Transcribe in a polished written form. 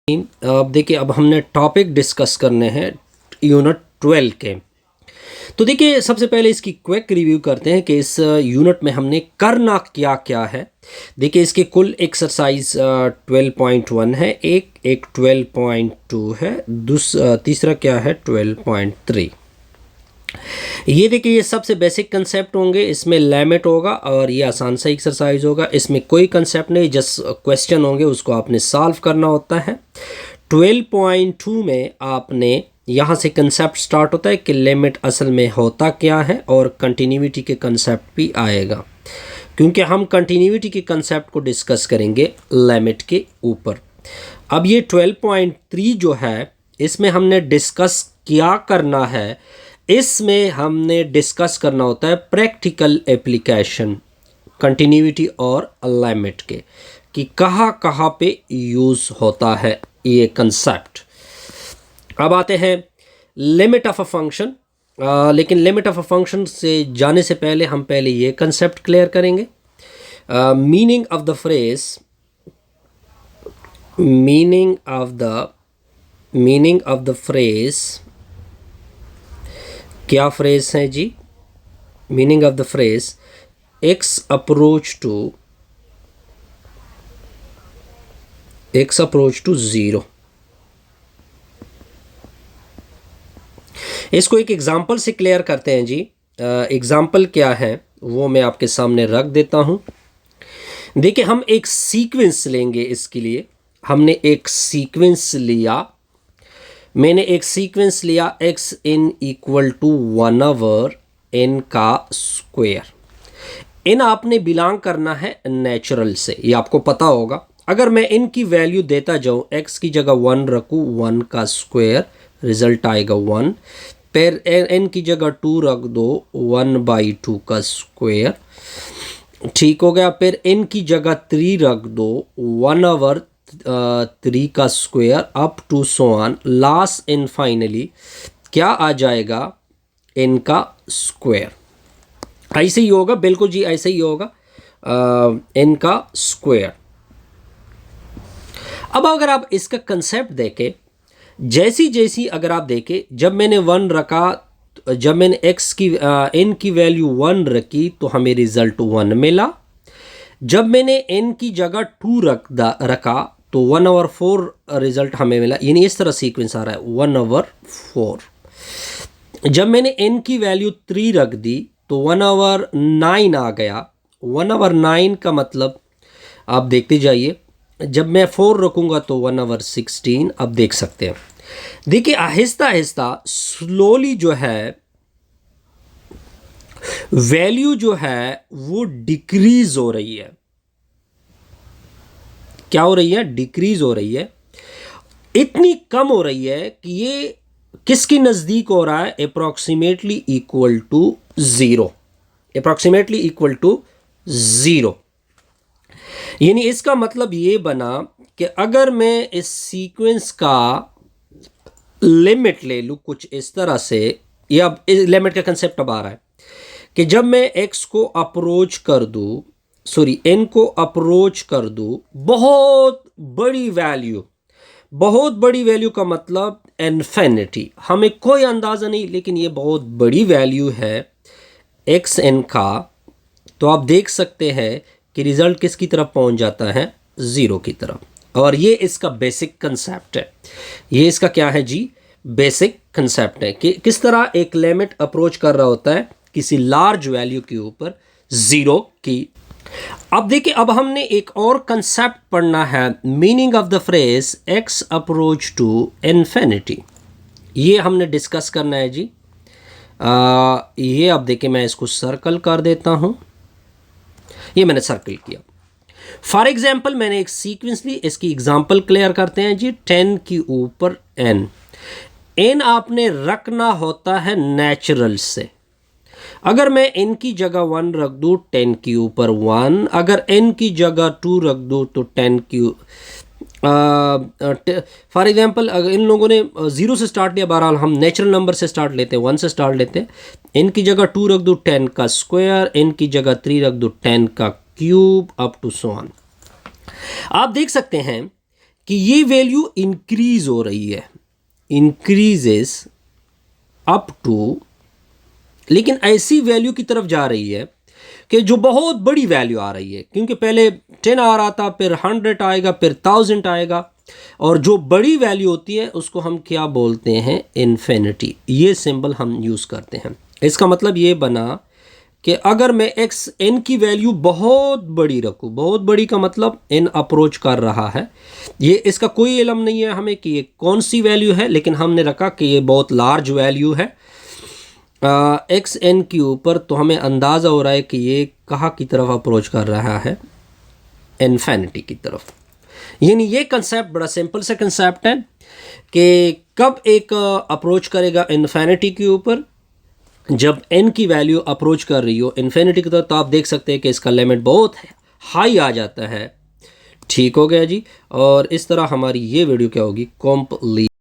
अब देखिए, अब हमने टॉपिक डिस्कस करने हैं यूनिट 12 के। तो देखिए, सबसे पहले इसकी क्विक रिव्यू करते हैं कि इस यूनिट में हमने करना क्या क्या है। देखिए, इसके कुल एक्सरसाइज 12.1 है, एक 12.2 है, तीसरा क्या है 12.3। ये देखिए, ये सबसे बेसिक कंसेप्ट होंगे, इसमें लिमिट होगा और ये आसान सा एक्सरसाइज होगा। इसमें कोई कंसेप्ट नहीं, जस्ट क्वेश्चन होंगे, उसको आपने सॉल्व करना होता है। 12.2 में आपने यहाँ से कंसेप्ट स्टार्ट होता है कि लिमिट असल में होता क्या है, और कंटिन्यूटी के कंसेप्ट भी आएगा, क्योंकि हम कंटिन्यूटी के कंसेप्ट को डिस्कस करेंगे लिमिट के ऊपर। अब ये 12.3 जो है, इसमें हमने डिस्कस क्या करना है, इसमें हमने डिस्कस करना होता है प्रैक्टिकल एप्लीकेशन कंटिन्यूटी और लिमिट के, कि कहाँ कहाँ पे यूज़ होता है ये कंसेप्ट। अब आते हैं लिमिट ऑफ अ फंक्शन। लेकिन लिमिट ऑफ अ फंक्शन से जाने से पहले हम पहले ये कंसेप्ट क्लियर करेंगे। Meaning of the phrase, meaning of the phrase, क्या फ्रेज है जी? Meaning of the phrase x approach to 0। इसको एक एग्जाम्पल से क्लियर करते हैं जी। एग्जाम्पल क्या है वो मैं आपके सामने रख देता हूं। देखिए, हम एक सीक्वेंस लेंगे। इसके लिए हमने एक सीक्वेंस लिया, मैंने एक सीक्वेंस लिया x n equal to 1 over n का स्क्वायर। n आपने बिलोंग करना है नेचुरल से, ये आपको पता होगा। अगर मैं n की वैल्यू देता जाऊं, x की जगह 1 रखूं, 1 का स्क्वायर, रिजल्ट आएगा 1। फिर n की जगह 2 रख दो, 1/2 का स्क्वायर, ठीक हो गया। फिर n की जगह 3 रख दो, 1 ओवर 3 का square, up to so on. Last and finally क्या आ जाएगा? n का स्क्वायर। ऐसे ही होगा, बिल्कुल जी, ऐसे ही होगा, n का स्क्वायर। अब अगर आप इसका कंसेप्ट देखें, जैसी अगर आप देखें, जब मैंने 1 रखा, जब मैंने n की वैल्यू 1 रखी तो हमें रिजल्ट 1 मिला। जब मैंने n की जगह 2 रखा तो 1 ओवर 4 रिजल्ट हमें मिला। यानी इस तरह सीक्वेंस आ रहा है 1 ओवर 4। जब मैंने n की वैल्यू 3 रख दी तो 1 ओवर 9 आ गया। 1 ओवर 9 का मतलब आप देखते जाइए, जब मैं 4 रखूंगा तो 1 ओवर 16। अब देख सकते हैं, देखिए आहिस्ता आहिस्ता स्लोली जो है वैल्यू जो है वो डिक्रीज हो रही है। क्या हो रही है? डिक्रीज हो रही है। इतनी कम हो रही है कि ये किसकी नजदीक हो रहा है? Approximately equal to 0। Approximately equal to 0। यानी इसका मतलब ये बना कि अगर मैं इस सीक्वेंस का लिमिट ले लूं कुछ इस तरह से, या अब लिमिट का कंसेप्ट अब आ रहा है कि जब मैं x को अप्रोच कर दूं, सॉरी n को अप्रोच कर दूं, बहुत बड़ी वैल्यू का मतलब इन्फिनिटी, हमें कोई अंदाज़ा नहीं, लेकिन ये बहुत बड़ी वैल्यू है एक्स एन का, तो आप देख सकते हैं कि रिजल्ट किसकी तरफ पहुंच जाता है? 0 की तरफ। और ये इसका बेसिक कंसेप्ट है। ये इसका क्या है जी? बेसिक कंसेप्ट है कि किस तरह एक लिमिट अप्रोच कर रहा होता है किसी लार्ज वैल्यू के ऊपर 0 की। अब देखिए, अब हमने एक और कंसेप्ट पढ़ना है, meaning of the phrase x approach to infinity. ये हमने डिस्कस करना है जी। ये अब देखिए, मैं इसको सर्कल कर देता हूं। ये मैंने सर्कल किया। फॉर एग्जाम्पल, मैंने एक सीक्वेंस ली, इसकी एग्जाम्पल क्लियर करते हैं जी। 10 के ऊपर n आपने रखना होता है नेचुरल से। अगर मैं n की जगह 1 रख दूं, 10 के ऊपर 1। अगर n की जगह 2 रख दूं तो 10 की, फॉर एग्जाम्पल अगर इन लोगों ने 0 से स्टार्ट लिया, बहरहाल हम नेचुरल नंबर से स्टार्ट लेते हैं, 1 से स्टार्ट लेते हैं। n की जगह 2 रख दूं, 10 का स्क्वायर। n की जगह 3 रख दूं, 10 का cube, up to so on. आप देख सकते हैं कि ये वैल्यू इंक्रीज हो रही है, इंक्रीजेस अप टू, लेकिन ऐसी वैल्यू की तरफ जा रही है कि जो बहुत बड़ी वैल्यू आ रही है, क्योंकि पहले 10 आ रहा था, फिर 100 आएगा, फिर 1000 आएगा, और जो बड़ी वैल्यू होती है उसको हम क्या बोलते हैं, इन्फिनिटी। ये सिंबल हम यूज़ करते हैं। इसका मतलब ये बना कि अगर मैं एक्स एन की वैल्यू बहुत बड़ी रखूँ, बहुत बड़ी का मतलब एन अप्रोच कर रहा है, ये इसका कोई इल्म नहीं है हमें कि ये कौन सी वैल्यू है, लेकिन हमने रखा कि ये बहुत लार्ज वैल्यू है एक्स एन के ऊपर, तो हमें अंदाज़ा हो रहा है कि ये कहाँ की तरफ अप्रोच कर रहा है, इन्फिनिटी की तरफ। यानी ये कंसेप्ट बड़ा सिंपल सा कंसेप्ट है कि कब एक अप्रोच करेगा इन्फिनिटी के ऊपर, जब n की वैल्यू अप्रोच कर रही हो इन्फिनिटी की तरफ, तो आप देख सकते हैं कि इसका लिमिट बहुत हाई आ जाता है। ठीक हो गया जी। और इस तरह हमारी ये वीडियो क्या होगी, कंप्लीट।